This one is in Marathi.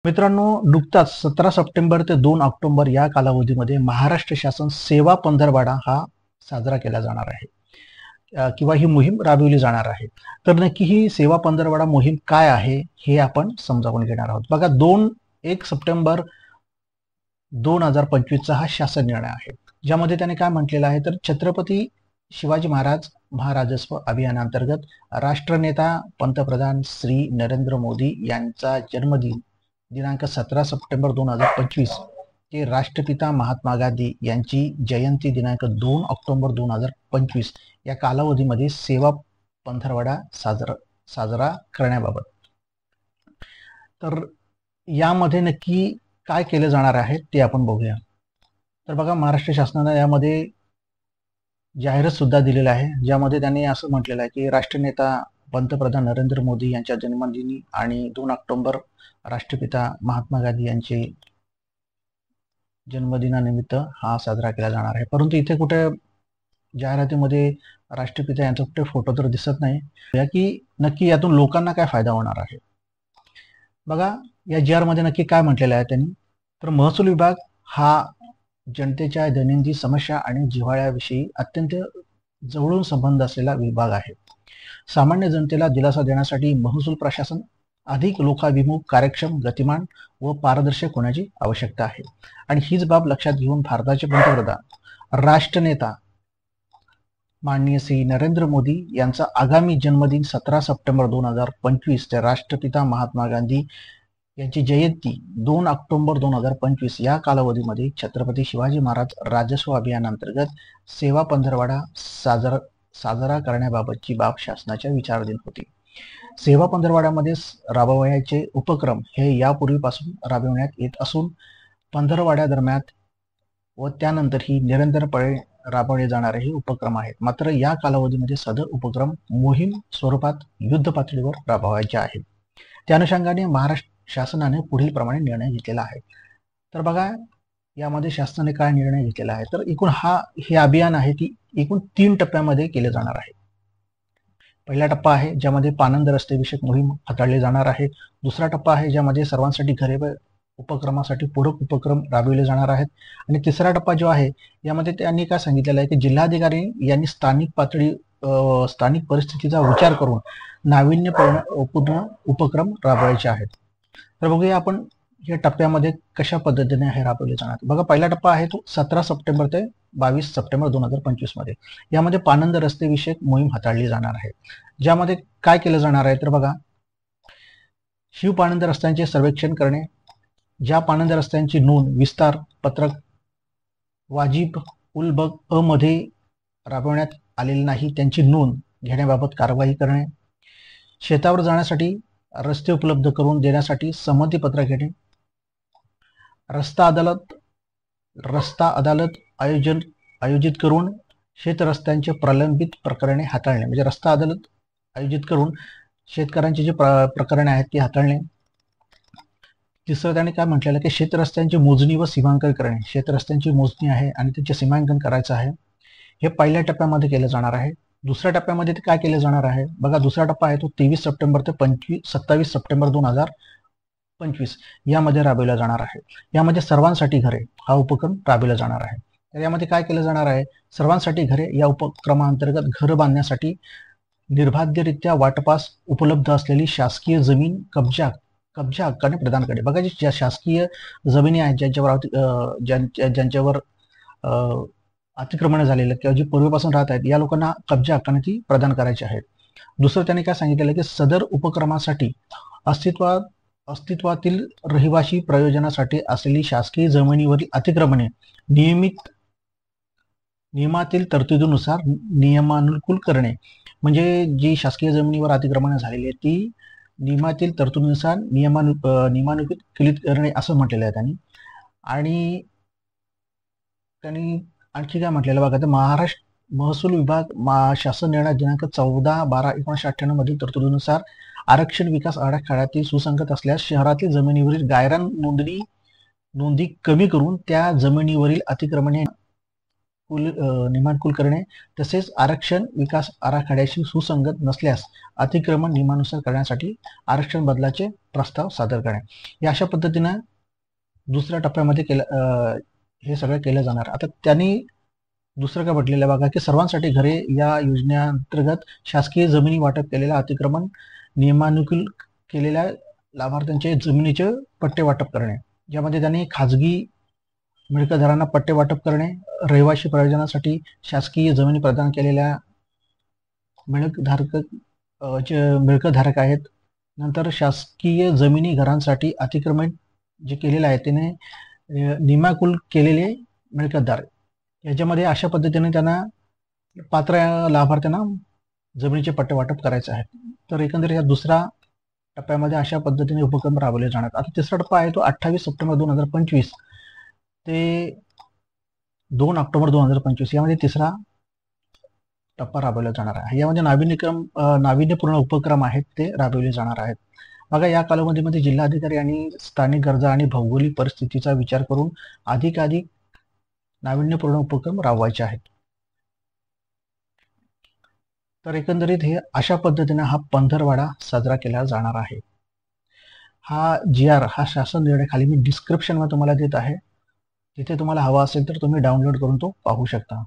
मित्रांनो, नुकताच 17 सप्टेंबर ते 2 ऑक्टोबर या कालावधीमध्ये महाराष्ट्र शासन सेवा पंधरवडा हा साजरा केला जाणार आहे किंवा ही मोहीम राबविली जाणार आहे. तर नक्की ही सेवा पंधरवडा मोहीम काय आहे हे आपण समजावून घेणार आहोत. बघा, 1 सप्टेंबर 2025 चा हा शासन निर्णय आहे, ज्यामध्ये त्याने काय म्हटलेलं आहे तर छत्रपती शिवाजी महाराज महाराजस्व अभियानांतर्गत राष्ट्रनेता पंतप्रधान श्री नरेंद्र मोदी यांचा जन्मदिन दिनांक 17 सप्टेंबर 2025 ते राष्ट्रपिता महात्मा गांधी यांची जयंती दिनांक 2 ऑक्टोबर 2025 या कालावधीमध्ये सेवा पंधरवडा साजरा करण्याबाबत. तर यामध्ये नक्की काय केले जाणार आहे ते आपण बघूया. तर बघा, महाराष्ट्र शासनाने यामध्ये जाहिरात सुद्धा दिलेला आहे, ज्यामध्ये त्यांनी असं म्हटलेलं आहे की राष्ट्रनेता पंतप्रधान नरेंद्र मोदी यांच्या जन्मदिनी आणि 2 ऑक्टोबर राष्ट्रपिता महात्मा गांधी यांचे जन्मदिनानिमित्त हा साजरा केला जाणार आहे. परंतु इथे कुठे जाहिरातीमध्ये राष्ट्रपिता यांचा कुठे फोटो तर दिसत नाही. या की नक्की यातून लोकांना काय फायदा होणार आहे. बघा, या जी आर मध्ये नक्की काय म्हटलेलं आहे त्यांनी तर महसूल विभाग हा जनतेच्या दैनंदिन समस्या आणि जिव्हाळ्याविषयी अत्यंत जवळून संबंध असलेला विभाग आहे. सामान्य जनतेला दिलासा देण्यासाठी महसूल प्रशासन अधिक लोकाभिमुख, कार्यक्षम, गतिमान व पारदर्शक होण्याची आवश्यकता आहे. आणि हीच बाब लक्षात घेऊन भारताचे पंतप्रधान राष्ट्रनेता माननीय श्री नरेंद्र मोदी यांचा आगामी जन्मदिन 17 सप्टेंबर 2025 ते राष्ट्रपिता महात्मा गांधी यांची जयंती 2 ऑक्टोबर 2025 या कालावधीमध्ये छत्रपती शिवाजी महाराज राजस्व अभियानांतर्गत सेवा पंधरवडा साजरा करण्याबाबतची बाब शासनाच्या विचाराधीन होती. सेवा पंधरवड्यामध्ये राबवायचे उपक्रम हे यापूर्वीपासून राबविण्यात येत असून पंधरवड्यादरम्यान व त्यानंतरही निरंतरपणे राबवले जाणारे हे उपक्रम आहेत. मात्र या कालावधीमध्ये सदर उपक्रम मोहीम स्वरूपात युद्ध पातळीवर राबवायचे आहेत. त्या अनुषंगाने महाराष्ट्र शासनाने पुढील प्रमाणे निर्णय घेतलेला आहे. तर बघा, यामध्ये शासनाने काय निर्णय घेतलेला आहे तर एकूण हे अभियान आहे ती एकूण 3 टप्प्यामध्ये केले जाणार आहे. पहिला टप्पा आहे ज्यामध्ये पानंद रस्ते विषयक मोहीम हाताळली जाणार आहे. दुसरा टप्पा आहे ज्यामध्ये सर्वांसाठी घरे उपक्रमासाठी पूरक उपक्रम राबविले जाणार आहेत. आणि तिसरा टप्पा जो आहे यामध्ये त्यांनी काय सांगितलेलं आहे की जिल्हाधिकारी यांनी स्थानिक परिस्थितीचा विचार करून नाविन्यपूर्ण उपक्रम राबवायचे आहेत. तर बघूया आपण या टप्प्यामध्ये कशा पद्धतीने हे राबवले जाणार. बघा, पहिला टप्पा आहे तो 17 सप्टेंबर ते 22 सप्टेंबर 2025 मध्ये. यामध्ये पानंद रस्ते विषयक मोहीम हाताळली जाणार आहे, ज्यामध्ये काय केलं जाणार आहे तर बघा, शिव पानंद रस्त्यांचे सर्वेक्षण करणे, ज्या पानंद रस्त्यांची नोंद विस्तार पत्रक वाजिब उल बग अ मध्ये राबवण्यात आलेली नाही त्यांची नोंद घेण्याबाबत कारवाई करणे, शेतावर जाण्यासाठी रस्ते उपलब्ध करून देण्यासाठी संमतीपत्र घेणे, रस्ता अदालत आयोजित करून शेत रस्त्यांचे प्रलंबित प्रकरणे हाताळणे, म्हणजे रस्ता अदालत आयोजित करून शेतकऱ्यांची जी प्रकरणे आहेत ती हाताळणे. तिसरं त्याने काय म्हटलेलं की शेत रस्त्यांची मोजणी व सीमांकन करणे, शेत रस्त्यांची मोजणी आहे आणि त्याचे सीमांकन करायचं आहे. हे पहिल्या टप्प्यामध्ये केलं जाणार आहे. दुसऱ्या टप्प्यामध्ये ते काय केले जाणार आहे बघा, दुसरा टप्पा आहे तो 23 सप्टेंबर ते 27 सप्टेंबर 2025 यामध्ये राबविला जाणार आहे. यामध्ये सर्वांसाठी घरे हा उपक्रम राबविला जाणार आहे. तर यामध्ये काय केलं जाणार आहे, सर्वांसाठी घरे या उपक्रमाअंतर्गत घर बांधण्यासाठी निर्बाध्यरित्या वाटपास उपलब्ध असलेली शासकीय जमीन कब्जा हक्काने प्रदान करणे. बघा, ज्या शासकीय जमिनी आहेत ज्यांच्यावर अतिक्रमण झालेलं किंवा जी पूर्वीपासून राहत आहेत या लोकांना कब्जा हक्काने ती प्रदान करायची आहेत. दुसरं त्याने काय सांगितलेलं की सदर उपक्रमासाठी अस्तित्वातील रहिवासी प्रयोजनासाठी असलेली शासकीय जमिनीवरील अतिक्रमणे नियमातील तरतुदीनुसार नियमानुकूल करणे, म्हणजे जी शासकीय जमिनीवर अतिक्रमण झालेली आहे ती नियमातील तरतुदीनुसार नियमानुकूलित करणे असं म्हटलेलं आहे त्यांनी. आणि त्यांनी आणखी काय म्हटलेलं बघा, तर महाराष्ट्र महसूल विभाग शासन निर्णय दिनांक 14/12/1998 मधील तरतुदीनुसार आरक्षण विकास आराखड्यातील सुसंगत असल्यास शहरातील जमिनीवरील गायरान नोंदी कमी करून त्या जमिनीवरील अतिक्रमणे नियमानुकूल करणे, तसेच आरक्षण विकास आराखड्याशी सुसंगत नसल्यास अतिक्रमण नियमानुसार करण्यासाठी आरक्षण बदलाचे प्रस्ताव सादर करणे. या अशा पद्धतीनं दुसऱ्या टप्प्यामध्ये हे सगळं केलं जाणार. आता त्यांनी दुसरं काय म्हटलेलं आहे बघा, की सर्वांसाठी घरे या योजनेअंतर्गत शासकीय जमिनी वाटप केलेल्या अतिक्रमण नियमानुकूल केलेल्या लाभार्थ्यांचे जमिनीचे पट्टे वाटप करणे. यामध्ये त्यांनी खाजगी मिळकतदारांना पट्टे वाटप करणे, रहिवासी प्रयोजनासाठी शासकीय जमिनी प्रदान केलेल्या जे मिळकतधारक आहेत, नंतर शासकीय जमिनी घरांसाठी अतिक्रमण जे केलेलं आहे त्याने नियमाकुल केलेले मिळकतदार, याच्यामध्ये अशा पद्धतीने त्यांना पात्र लाभार्थ्यांना जमिनीचे पट्टे वाटप करायचे आहेत. तर एकंदरीत या दुसऱ्या टप्प्यामध्ये अशा पद्धतीने उपक्रम राबवले जाणार. आता तिसरा टप्पा आहे तो 28 सप्टेंबर 2025 ते 2 ऑक्टोबर 2025 यामध्ये तिसरा टप्पा राबवला जाणार आहे. यामध्ये नाविन्यपूर्ण उपक्रम आहेत ते राबवले जाणार आहेत. बघा, या कालावधीमध्ये जिल्हाधिकारी आणि स्थानिक गरजा आणि भौगोलिक परिस्थितीचा विचार करून अधिकाधिक नाविन्यपूर्ण उपक्रम राबवायचे आहेत. तर एकंदरीत हे अशा पद्धतीने हा पंधरवाडा साजरा केला जाणार आहे. हा GR हा शासन निर्णय खाली मी डिस्क्रिप्शनमध्ये तुम्हाला देत आहे, तिथे तुम्हाला हवा असेल तर तुम्ही डाउनलोड करून तो पाहू शकता.